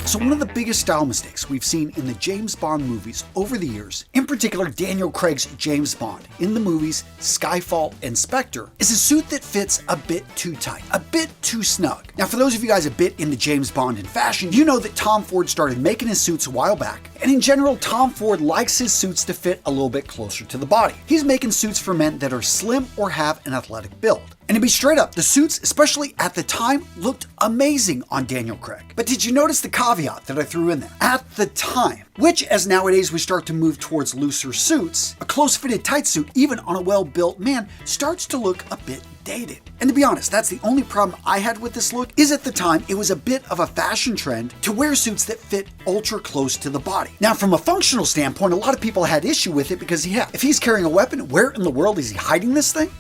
So one of the biggest style mistakes we've seen in the James Bond movies over the years, in particular Daniel Craig's James Bond in the movies Skyfall and Spectre, is a suit that fits a bit too tight, a bit too snug. Now for those of you guys a bit into James Bond and fashion, you know that Tom Ford started making his suits a while back, and in general Tom Ford likes his suits to fit a little bit closer to the body. He's making suits for men that are slim or have an athletic build. And to be straight up, the suits, especially at the time, looked amazing on Daniel Craig. But did you notice the caveat that I threw in there? At the time. Which, as nowadays we start to move towards looser suits, a close-fitted tight suit, even on a well-built man, starts to look a bit dated. And to be honest, that's the only problem I had with this look, is at the time it was a bit of a fashion trend to wear suits that fit ultra close to the body. Now from a functional standpoint, a lot of people had issue with it because yeah, if he's carrying a weapon, where in the world is he hiding this thing?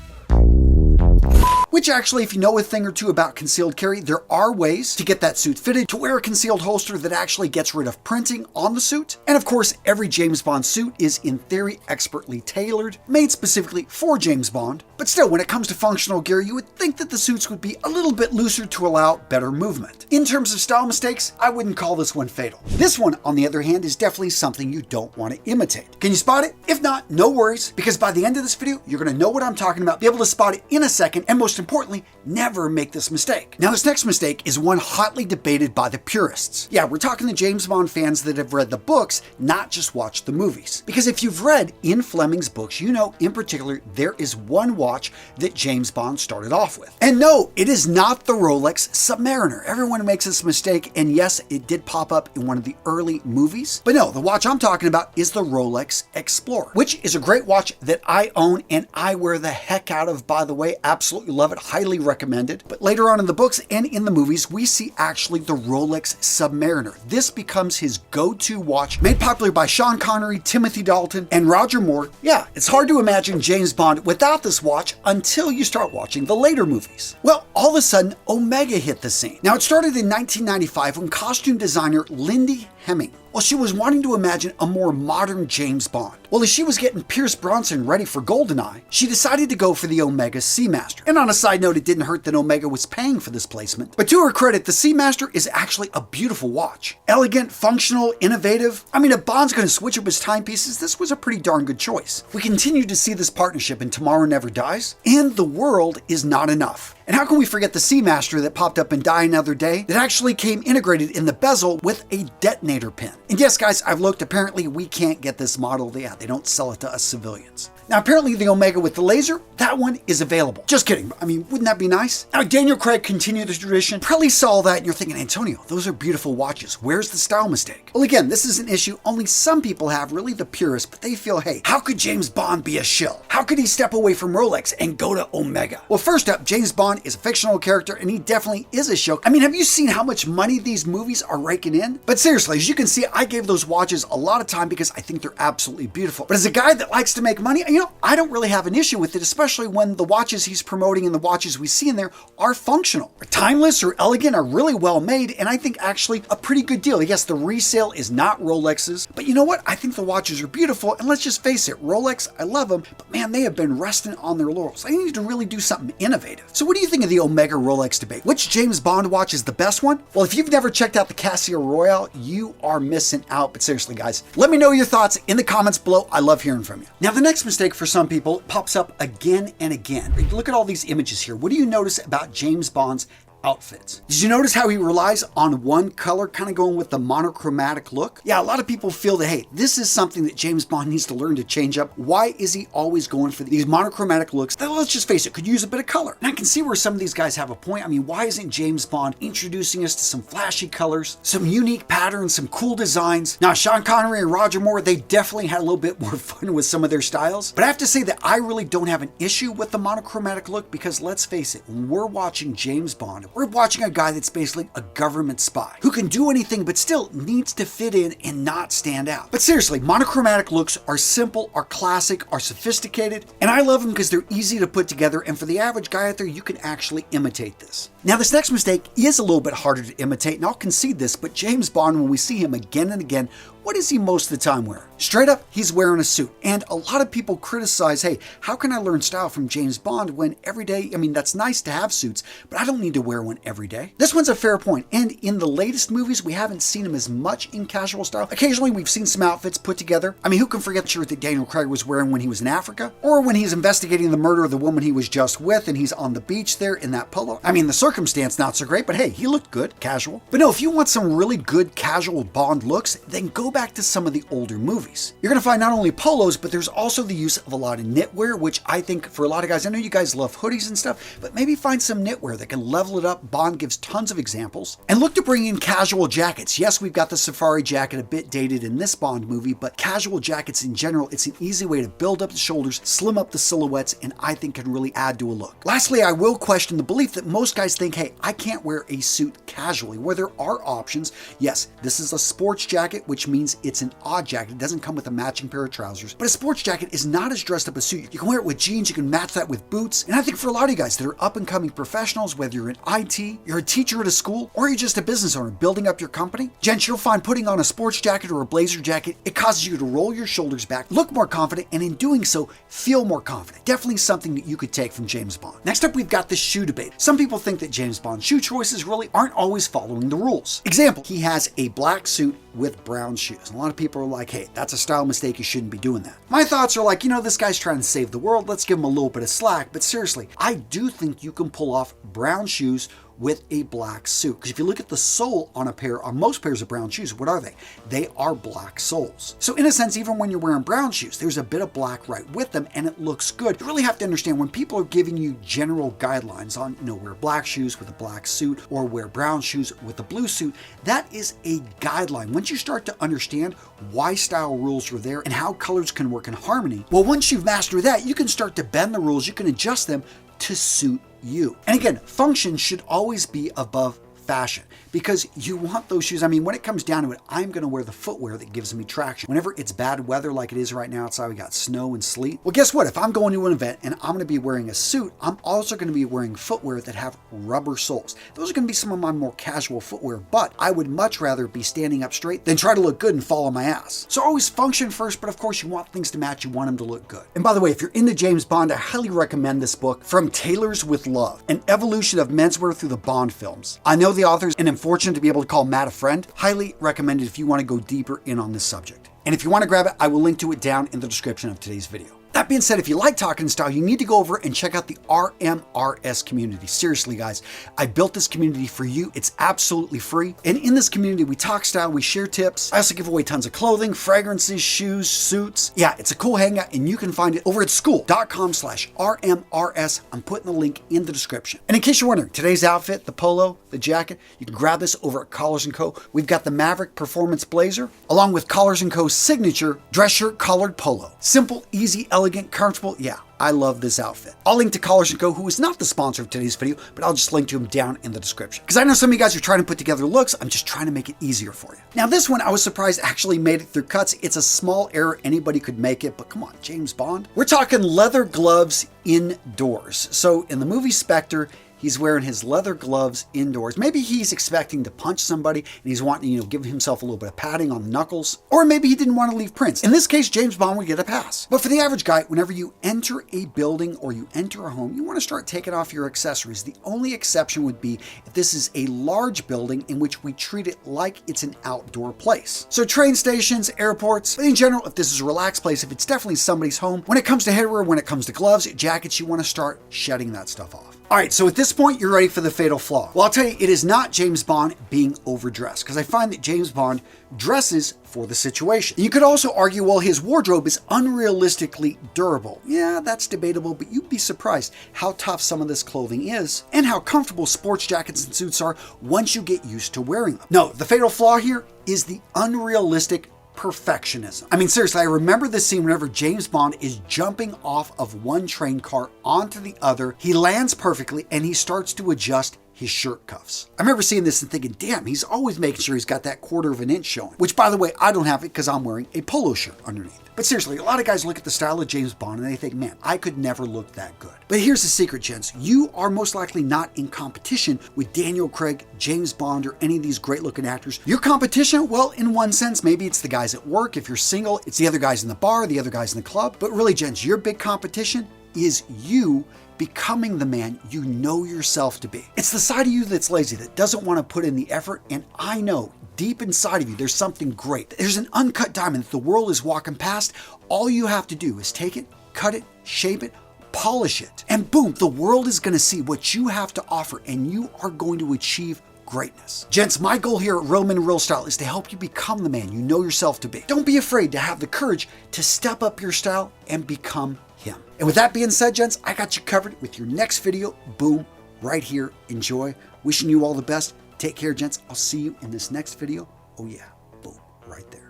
Which actually, if you know a thing or two about concealed carry, there are ways to get that suit fitted to wear a concealed holster that actually gets rid of printing on the suit. And of course, every James Bond suit is in theory expertly tailored, made specifically for James Bond. But still, when it comes to functional gear, you would think that the suits would be a little bit looser to allow better movement. In terms of style mistakes, I wouldn't call this one fatal. This one, on the other hand, is definitely something you don't want to imitate. Can you spot it? If not, no worries, because by the end of this video, you're going to know what I'm talking about, be able to spot it in a second, and most importantly, never make this mistake. Now, this next mistake is one hotly debated by the purists. Yeah, we're talking the James Bond fans that have read the books, not just watched the movies. Because if you've read Ian Fleming's books, you know in particular there is one watch that James Bond started off with. And no, it is not the Rolex Submariner. Everyone makes this mistake, and yes, it did pop up in one of the early movies. But no, the watch I'm talking about is the Rolex Explorer, which is a great watch that I own and I wear the heck out of, by the way. Absolutely love it, highly recommended. But later on in the books and in the movies, we see actually the Rolex Submariner. This becomes his go-to watch, made popular by Sean Connery, Timothy Dalton, and Roger Moore. Yeah, it's hard to imagine James Bond without this watch until you start watching the later movies. Well, all of a sudden, Omega hit the scene. Now, it started in 1995 when costume designer Lindy Hemming, well, she was wanting to imagine a more modern James Bond. Well, as she was getting Pierce Brosnan ready for GoldenEye, she decided to go for the Omega Seamaster. And on a side note, it didn't hurt that Omega was paying for this placement. But to her credit, the Seamaster is actually a beautiful watch. Elegant, functional, innovative. I mean, if Bond's going to switch up his timepieces, this was a pretty darn good choice. We continue to see this partnership in Tomorrow Never Dies, and The World Is Not Enough. And how can we forget the Seamaster that popped up in Die Another Day that actually came integrated in the bezel with a detonator pin? And yes, guys, I've looked. Apparently, we can't get this model. Yeah, they don't sell it to us civilians. Now, apparently the Omega with the laser, that one is available. Just kidding. I mean, wouldn't that be nice? Now, Daniel Craig continued the tradition. Probably saw that and you're thinking, Antonio, those are beautiful watches. Where's the style mistake? Well, again, this is an issue only some people have, really the purists, but they feel, hey, how could James Bond be a shill? How could he step away from Rolex and go to Omega? Well, first up, James Bond is a fictional character and he definitely is a shill. I mean, have you seen how much money these movies are raking in? But seriously, as you can see, I gave those watches a lot of time because I think they're absolutely beautiful. But as a guy that likes to make money, you know, I don't really have an issue with it, especially when the watches he's promoting and the watches we see in there are functional, are timeless, or elegant, are really well made, and I think actually a pretty good deal. Yes, the resale is not Rolex's, but you know what? I think the watches are beautiful, and let's just face it, Rolex, I love them, but man, they have been resting on their laurels. They need to really do something innovative. So what do you think of the Omega Rolex debate? Which James Bond watch is the best one? Well, if you've never checked out the Casio Royale, you are missing out. But seriously, guys, let me know your thoughts in the comments below. I love hearing from you. Now, the next mistake for some people pops up again and again. Look at all these images here. What do you notice about James Bond's outfits? Did you notice how he relies on one color, kind of going with the monochromatic look? Yeah, a lot of people feel that, hey, this is something that James Bond needs to learn to change up. Why is he always going for these monochromatic looks that, let's just face it, could use a bit of color? And I can see where some of these guys have a point. I mean, why isn't James Bond introducing us to some flashy colors, some unique patterns, some cool designs? Now, Sean Connery and Roger Moore, they definitely had a little bit more fun with some of their styles. But I have to say that I really don't have an issue with the monochromatic look because, let's face it, when we're watching James Bond, we're watching a guy that's basically a government spy who can do anything but still needs to fit in and not stand out. But seriously, monochromatic looks are simple, are classic, are sophisticated, and I love them because they're easy to put together, and for the average guy out there, you can actually imitate this. Now, this next mistake is a little bit harder to imitate, and I'll concede this, but James Bond, when we see him again and again, what is he most of the time wearing? Straight up, he's wearing a suit. And a lot of people criticize, hey, how can I learn style from James Bond when every day, I mean, that's nice to have suits, but I don't need to wear one every day. This one's a fair point. And in the latest movies, we haven't seen him as much in casual style. Occasionally, we've seen some outfits put together. I mean, who can forget the shirt that Daniel Craig was wearing when he was in Africa? Or when he's investigating the murder of the woman he was just with and he's on the beach there in that polo. I mean, the circumstance not so great, but hey, he looked good, casual. But no, if you want some really good casual Bond looks, then go back to some of the older movies. You're going to find not only polos, but there's also the use of a lot of knitwear, which I think for a lot of guys, I know you guys love hoodies and stuff, but maybe find some knitwear that can level it up. Bond gives tons of examples. And look to bring in casual jackets. Yes, we've got the safari jacket a bit dated in this Bond movie, but casual jackets in general, it's an easy way to build up the shoulders, slim up the silhouettes, and I think can really add to a look. Lastly, I will question the belief that most guys think, hey, I can't wear a suit casually, where there are options. Yes, this is a sports jacket, which means it's an odd jacket. It doesn't come with a matching pair of trousers, but a sports jacket is not as dressed up a suit. You can wear it with jeans, you can match that with boots, and I think for a lot of you guys that are up and coming professionals, whether you're in IT, you're a teacher at a school, or you're just a business owner building up your company, gents, you'll find putting on a sports jacket or a blazer jacket, it causes you to roll your shoulders back, look more confident, and in doing so, feel more confident. Definitely something that you could take from James Bond. Next up, we've got the shoe debate. Some people think that James Bond's shoe choices really aren't always following the rules. Example, he has a black suit with brown shoes. A lot of people are like, hey, that's a style mistake, you shouldn't be doing that. My thoughts are like, you know, this guy's trying to save the world, let's give him a little bit of slack, but seriously, I do think you can pull off brown shoes with a black suit. Because if you look at the sole on most pairs of brown shoes, what are they? They are black soles. So in a sense, even when you're wearing brown shoes, there's a bit of black right with them and it looks good. You really have to understand when people are giving you general guidelines on, wear black shoes with a black suit or wear brown shoes with a blue suit, that is a guideline. Once you start to understand why style rules are there and how colors can work in harmony, well, once you've mastered that, you can start to bend the rules, you can adjust them to suit you. And again, function should always be above fashion because you want those shoes. I mean, when it comes down to it, I'm going to wear the footwear that gives me traction. Whenever it's bad weather like it is right now outside, we got snow and sleet. Well, guess what? If I'm going to an event and I'm going to be wearing a suit, I'm also going to be wearing footwear that have rubber soles. Those are going to be some of my more casual footwear, but I would much rather be standing up straight than try to look good and fall on my ass. So always function first, but of course you want things to match. You want them to look good. And by the way, if you're into James Bond, I highly recommend this book, From Tailors with Love, an evolution of menswear through the Bond films. I know the authors, and I'm fortunate to be able to call Matt a friend. Highly recommended if you want to go deeper in on this subject. And if you want to grab it, I will link to it down in the description of today's video. That being said, if you like talking style, you need to go over and check out the RMRS community. Seriously, guys, I built this community for you. It's absolutely free. And in this community, we talk style, we share tips. I also give away tons of clothing, fragrances, shoes, suits. Yeah, it's a cool hangout, and you can find it over at school.com/RMRS. I'm putting the link in the description. And in case you're wondering, today's outfit, the polo, the jacket, you can grab this over at Collars & Co. We've got the Maverick Performance Blazer, along with Collars & Co.'s signature dress shirt collared polo. Simple, easy, elegant, comfortable. Yeah, I love this outfit. I'll link to Collars & Co., who is not the sponsor of today's video, but I'll just link to him down in the description. Because I know some of you guys are trying to put together looks, I'm just trying to make it easier for you. Now this one, I was surprised actually made it through cuts. It's a small error, anybody could make it, but come on, James Bond. We're talking leather gloves indoors. So in the movie Spectre, he's wearing his leather gloves indoors. Maybe he's expecting to punch somebody and he's wanting to give himself a little bit of padding on the knuckles. Or maybe he didn't want to leave prints. In this case, James Bond would get a pass. But for the average guy, whenever you enter a building or you enter a home, you want to start taking off your accessories. The only exception would be if this is a large building in which we treat it like it's an outdoor place. So train stations, airports, but in general, if this is a relaxed place, if it's definitely somebody's home, when it comes to headwear, when it comes to gloves, jackets, you want to start shedding that stuff off. All right, so at this point, you're ready for the fatal flaw. Well, I'll tell you, it is not James Bond being overdressed, because I find that James Bond dresses for the situation. You could also argue, well, his wardrobe is unrealistically durable. Yeah, that's debatable, but you'd be surprised how tough some of this clothing is and how comfortable sports jackets and suits are once you get used to wearing them. No, the fatal flaw here is the unrealistic perfectionism. I mean, seriously, I remember this scene whenever James Bond is jumping off of one train car onto the other. He lands perfectly and he starts to adjust his shirt cuffs. I remember seeing this and thinking, damn, he's always making sure he's got that 1/4 of an inch showing. Which, by the way, I don't have it because I'm wearing a polo shirt underneath. But seriously, a lot of guys look at the style of James Bond and they think, man, I could never look that good. But here's the secret, gents. You are most likely not in competition with Daniel Craig, James Bond, or any of these great looking actors. Your competition, well, in one sense, maybe it's the guys at work. If you're single, it's the other guys in the bar, the other guys in the club. But really, gents, your big competition is you becoming the man you know yourself to be. It's the side of you that's lazy, that doesn't want to put in the effort, and I know deep inside of you there's something great. There's an uncut diamond that the world is walking past. All you have to do is take it, cut it, shape it, polish it, and boom, the world is going to see what you have to offer, and you are going to achieve greatness. Gents, my goal here at Real Men Real Style is to help you become the man you know yourself to be. Don't be afraid to have the courage to step up your style and become him. And with that being said, gents, I got you covered with your next video. Boom, right here. Enjoy. Wishing you all the best. Take care, gents. I'll see you in this next video. Oh yeah, boom, right there.